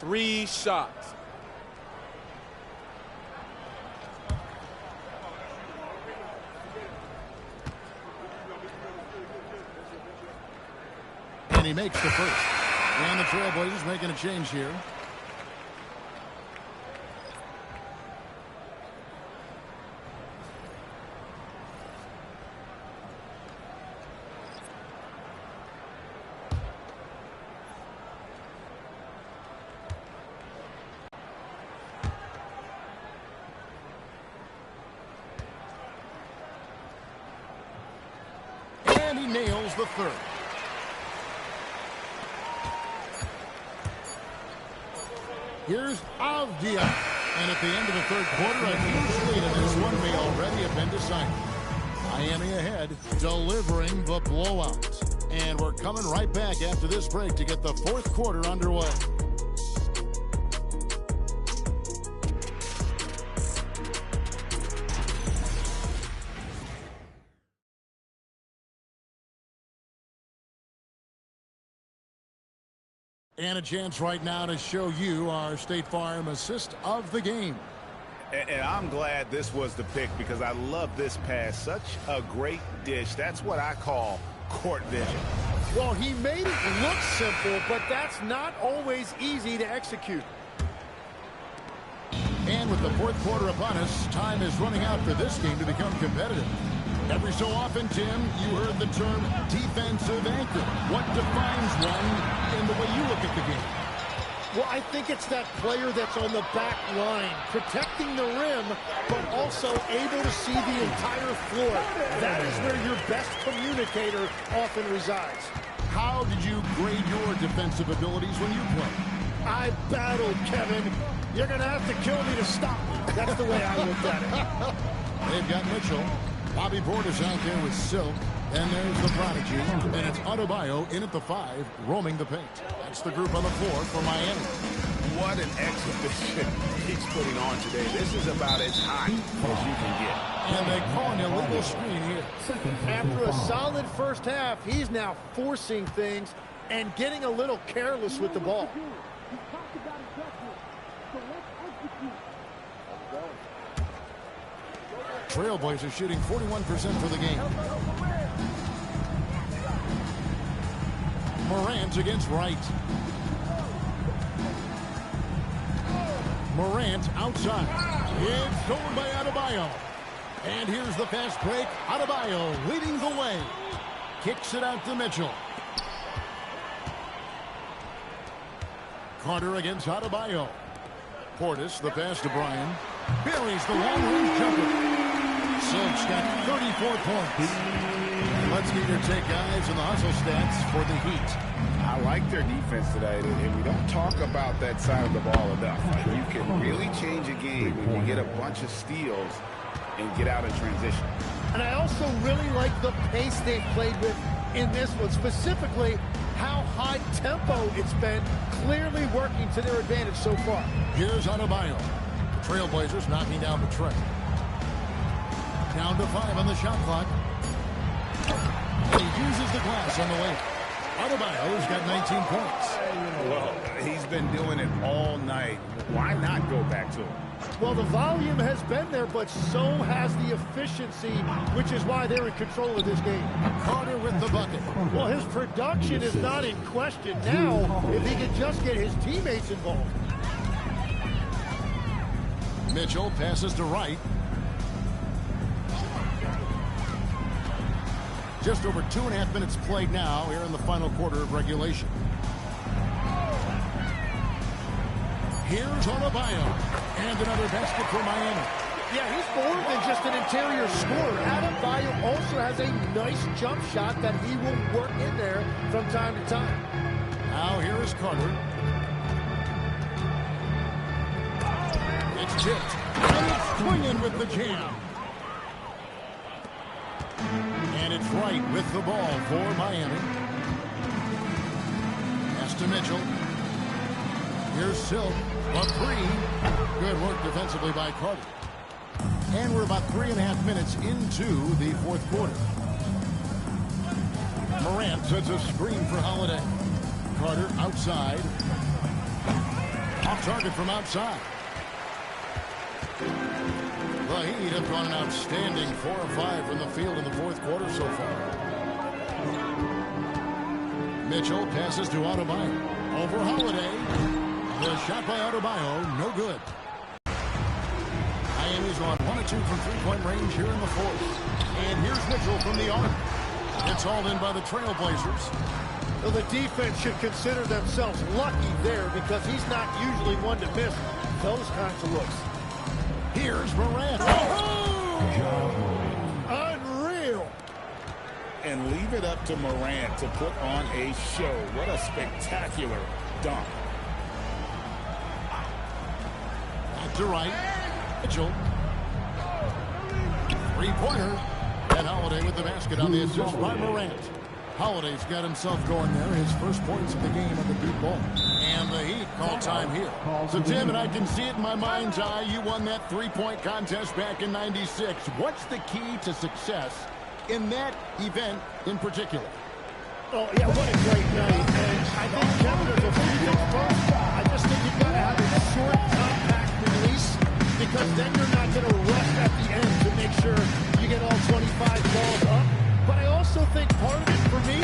3 shots. And he makes the first. And the Trailblazers making a change here. And he nails the third. Here's Avdia. And at the end of the third quarter, a huge lead, and this one may already have been decided. Miami ahead, delivering the blowout. And we're coming right back after this break to get the fourth quarter underway. And a chance right now to show you our State Farm assist of the game. And I'm glad this was the pick because I love this pass. Such a great dish. That's what I call court vision. Well, he made it look simple, but that's not always easy to execute. And with the fourth quarter upon us, time is running out for this game to become competitive. Every so often, Tim, you heard the term defensive anchor. What defines one in the way you look at the game? Well, I think it's that player that's on the back line, protecting the rim, but also able to see the entire floor. That is where your best communicator often resides. How did you grade your defensive abilities when you played? I battled, Kevin. You're going to have to kill me to stop me. That's the way I looked at it. They've got Mitchell. Bobby Portis out there with Silk. And there's the prodigy. And it's Adebayo in at the 5, roaming the paint. That's the group on the floor for Miami. what an exhibition he's putting on today. This is about as hot as you can get. And they call an illegal screen here. After a solid first half, he's now forcing things and getting a little careless with the ball. Trailblazers shooting 41% for the game. Morant against Wright. Morant outside. It's stolen by Adebayo. And here's the fast break. Adebayo leading the way. Kicks it out to Mitchell. Carter against Adebayo. Portis, the pass to Bryan. Buries the long-range jumper. Silk's got 34 points. Let's get your take, guys, on the hustle stats for the Heat. I like their defense today, and we don't talk about that side of the ball enough. You can really change a game when you get a bunch of steals and get out in transition. And I also really like the pace they've played with in this one, specifically how high tempo it's been, clearly working to their advantage so far. Here's Adebayo. The Trailblazers knocking down the Trey. Down to 5 on the shot clock. And he uses the glass on the way. Adebayo's got 19 points. Well, he's been doing it all night. Why not go back to him? Well, the volume has been there, but so has the efficiency, which is why they're in control of this game. Carter with the bucket. Well, his production is not in question now if he can just get his teammates involved. Mitchell passes to Wright. Just over 2.5 minutes played now here in the final quarter of regulation. Here's Adebayo. And another basket for Miami. Yeah, he's more than just an interior scorer. Adebayo also has a nice jump shot that he will work in there from time to time. Now here is Carter. It's tipped. And it's swinging with the jam. And it's Wright with the ball for Miami. Pass to Mitchell. Here's Silk. A three. Good work defensively by Carter. And we're about 3.5 minutes into the fourth quarter. Morant sets a screen for Holiday. Carter outside. Off target from outside. The Heat have gone an outstanding 4 of 5 from the field in the fourth quarter so far. Mitchell passes to Adebayo. Over Holiday. The shot by Adebayo, no good. Miami's on 1 of 2 from three-point range here in the fourth. And here's Mitchell from the arc. It's hauled in by the Trailblazers. Well, the defense should consider themselves lucky there because he's not usually one to miss those kinds of looks. Here's Morant. Unreal. And leave it up to Morant to put on a show. What a spectacular dunk. Back to Wright. Mitchell. Three-pointer. And Holiday with the basket on the assist by Morant. Holiday's got himself going there. His first points of the game on the deep ball. And the Heat call time here. So, Tim, and I can see it in my mind's eye, you won that three-point contest back in '96. What's the key to success in that event in particular? Oh, yeah, what a great night. And I think, Kevin, there's a few things first. I just think you've got to have a short, compact release because then you're not going to rush at the end to make sure you get all 25 balls up. But I also think part of it, for me,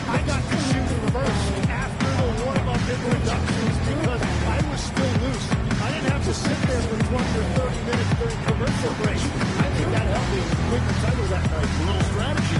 I got to shoot in reverse after the warm-up introductions because I was still loose. I didn't have to sit there for 20 or 30 minutes during commercial break. I think that helped me win the title that night. A little strategy.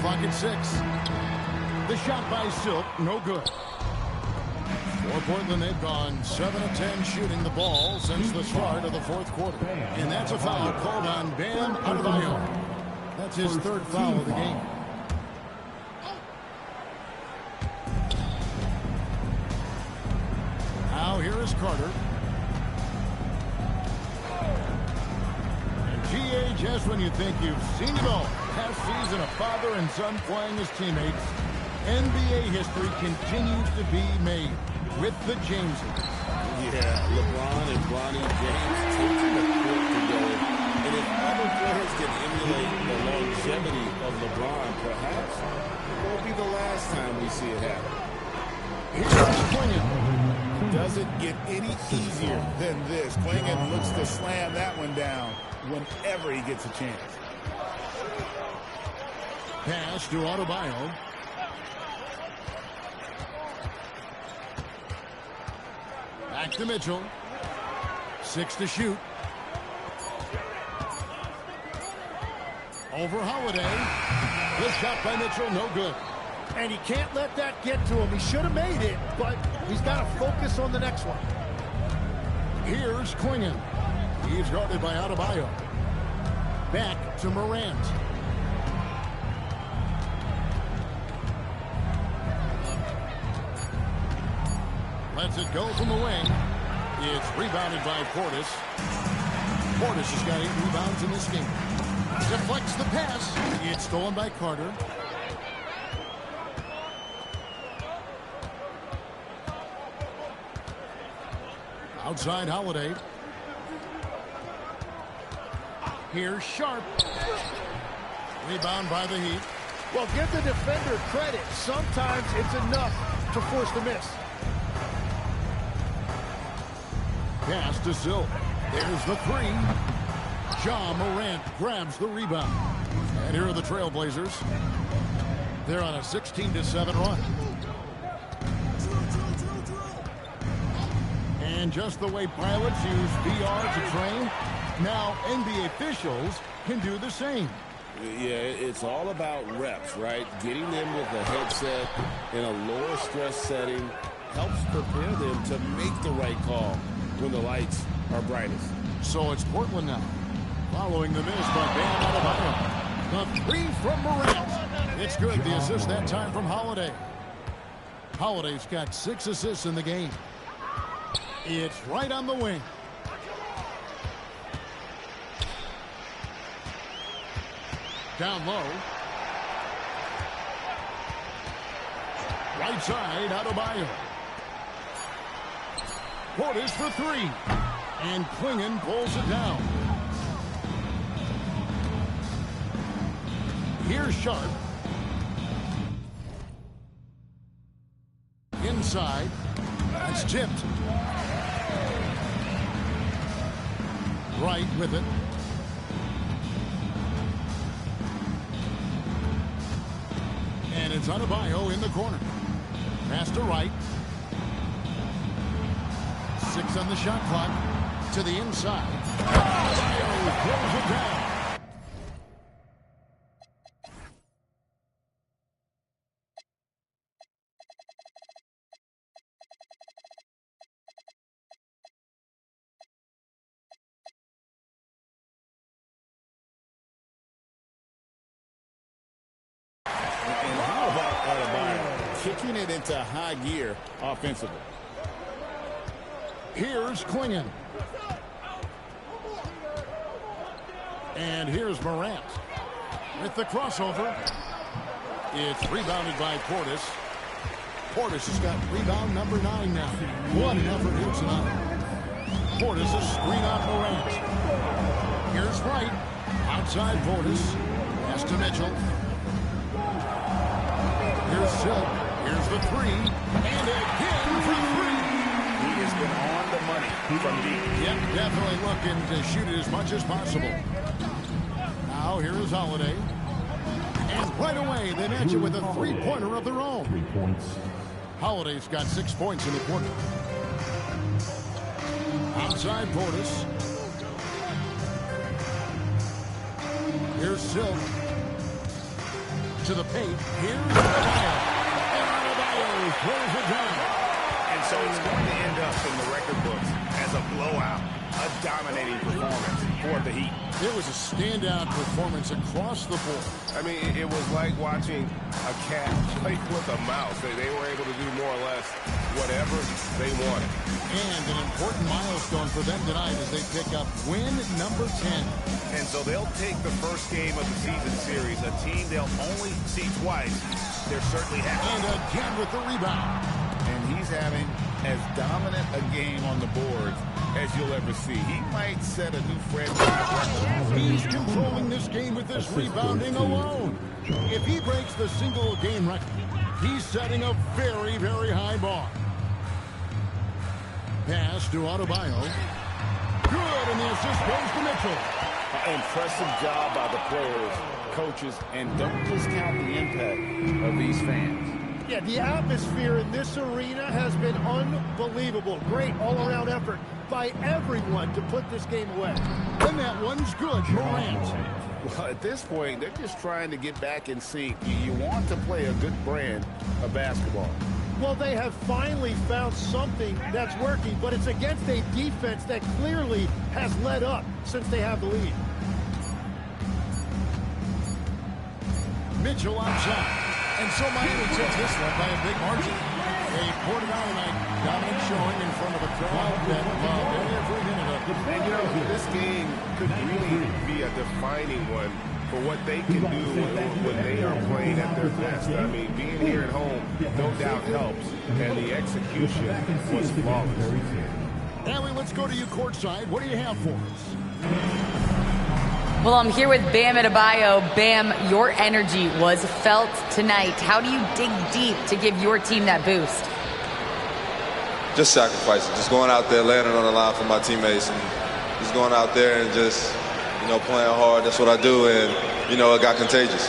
clock at 6. The shot by Silk, no good. For Portland, they've gone 7 of 10 shooting the ball since the start of the fourth quarter. And that's a foul called on Bam Adebayo. That's his third foul of the game. Now here is Carter. And G.A., just when you think you've seen it all, past season, a father and son playing as teammates, NBA history continues to be made with the Jameses. Yeah, LeBron and Bronny James taking the court together. And if other players can emulate the longevity of LeBron, perhaps it won't be the last time we see it happen. Here's Klingon. Doesn't get any easier than this. Klingon looks to slam that one down whenever he gets a chance. Pass to Adebayo. Back to Mitchell. 6 to shoot. Over Holiday. This shot by Mitchell, no good. And he can't let that get to him. He should have made it, but he's got to focus on the next one. Here's Klingon. He's guarded by Adebayo. Back to Morant. Lets it go from the wing. It's rebounded by Portis. Portis has got 8 rebounds in this game. Deflects the pass. It's stolen by Carter. Outside Holiday. Here's Sharp. Rebound by the Heat. Well, give the defender credit. Sometimes it's enough to force the miss. Pass to Silk. There's the 3. Ja Morant grabs the rebound. And here are the Trailblazers. They're on a 16-7 run. And just the way pilots use VR to train, now NBA officials can do the same. Yeah, it's all about reps, right? Getting them with a headset in a lower stress setting helps prepare them to make the right call when the lights are brightest. So it's Portland now, following the miss by Bam Adebayo. The 3 from Morant. It's good. The assist that time from Holiday. Holiday's got 6 assists in the game. It's right on the wing. Down low. Right side, Adebayo. Portis for 3. And Klingon pulls it down. Here's Sharp. Inside. That's tipped. Right with it. And it's Adebayo in the corner. Pass to right. 6 on the shot clock. To the inside. Adebayo pulls it down. And how about Adebayo kicking it into high gear offensively? Here's Klingon. And here's Morant. With the crossover. It's rebounded by Portis. Portis has got rebound number 9 now. What an effort here tonight. Portis a screen on Morant. Here's Wright. Outside Portis. Pass to Mitchell. Here's Silk. Here's the 3. And again for 3. He has been on the money from deep. Yep, definitely looking to shoot it as much as possible. Now here is Holiday. And right away, they match it with a 3-pointer of their own. 3 points. Holiday's got 6 points in the quarter. Outside Portis. Here's Silk. to the paint. Here's Adebayo. And Adebayo throws it down. And so it's going to end up in the record books as a blowout, a dominating performance for the Heat. It was a standout performance across the board. I mean, it was like watching a cat play with a mouse. They were able to do more or less whatever they wanted. And an important milestone for them tonight as they pick up win number 10. And so they'll take the first game of the season series, a team they'll only see twice. They're certainly happy. And again with the rebound. And he's having as dominant a game on the boards as you'll ever see. He might set a new franchise record. He's controlling this game with this rebounding alone. If he breaks the single-game record, he's setting a very, very high bar. Pass to Adebayo. Good, and the assist goes to Mitchell. Impressive job by the players, coaches, and don't discount the impact of these fans. Yeah, the atmosphere in this arena has been unbelievable. Great all-around effort by everyone to put this game away. And that one's good, Morant. Well, at this point, they're just trying to get back in sync. You want to play a good brand of basketball. Well, they have finally found something that's working, but it's against a defense that clearly has let up since they have the lead. Mitchell outside. And so Miami takes this one by a big margin. They poured it out tonight. Dominant showing in front of a crowd that loved every minute of it. And, you know, this game could really be a defining one for what they can do when they are playing at their best. I mean, being here at home, no doubt helps. And the execution was flawless. Allie, let's go to you courtside. What do you have for us? Well, I'm here with Bam Adebayo. Bam, your energy was felt tonight. How do you dig deep to give your team that boost? Just sacrificing, just going out there, laying it on the line for my teammates, and just going out there and just, you know, playing hard. That's what I do, and, you know, it got contagious.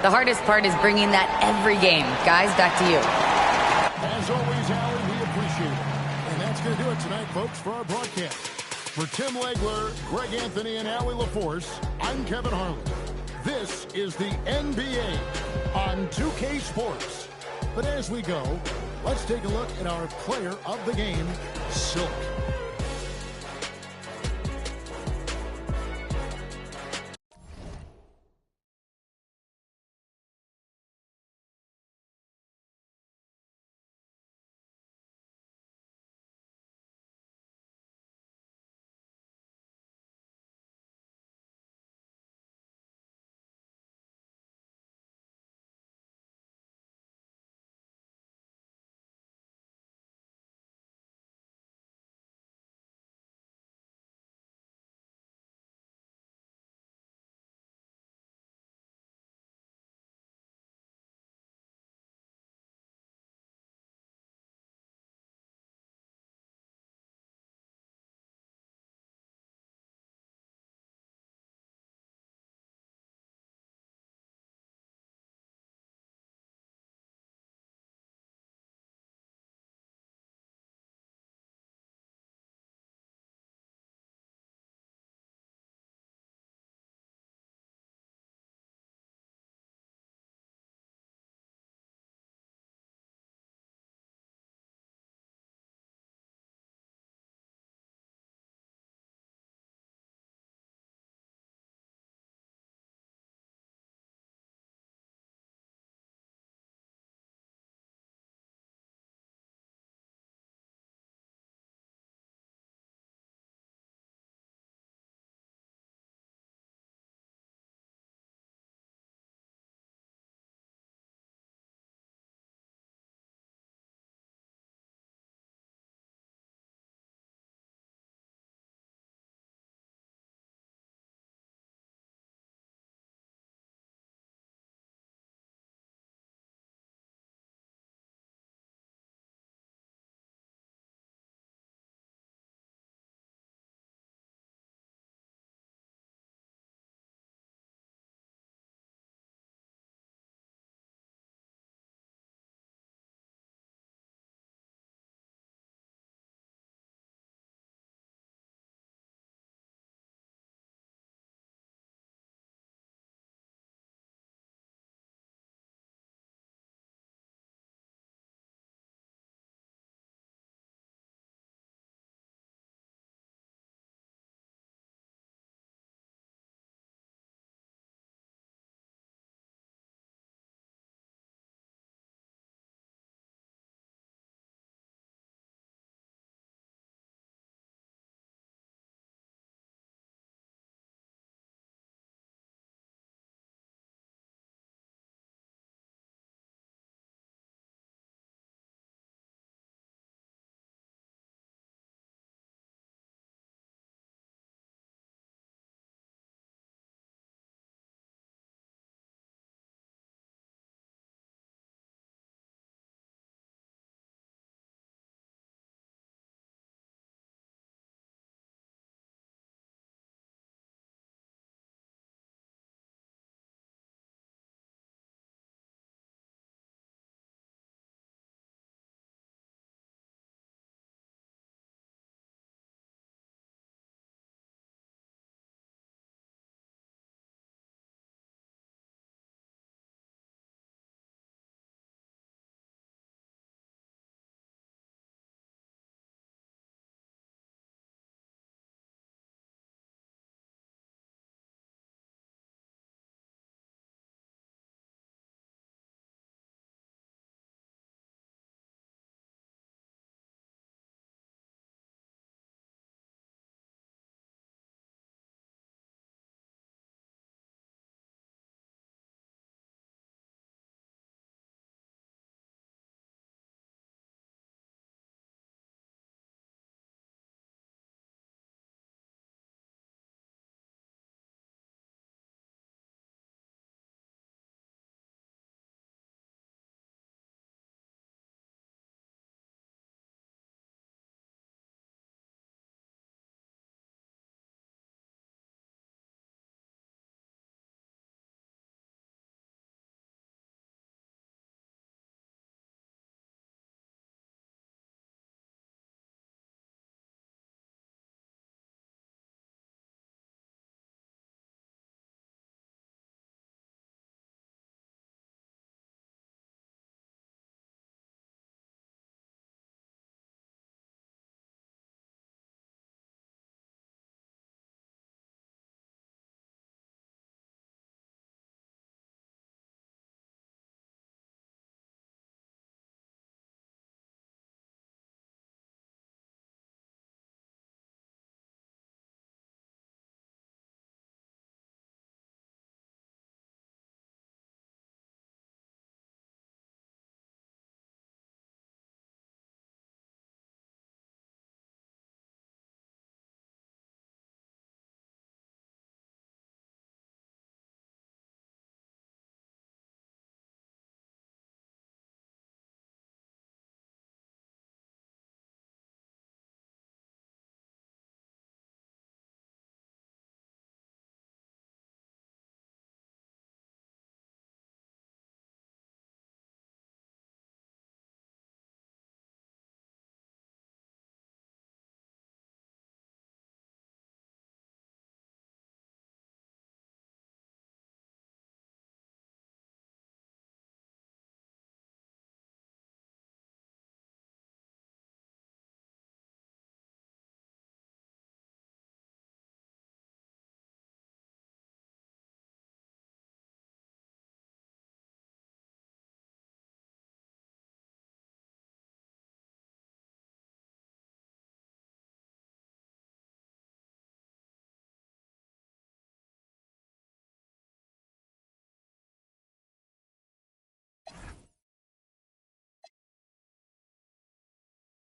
The hardest part is bringing that every game. Guys, back to you. As always, Allie, we appreciate it. And that's going to do it tonight, folks, for our broadcast. For Tim Legler, Greg Anthony, and Allie LaForce, I'm Kevin Harlan. This is the NBA on 2K Sports. But as we go, let's take a look at our player of the game, Silk.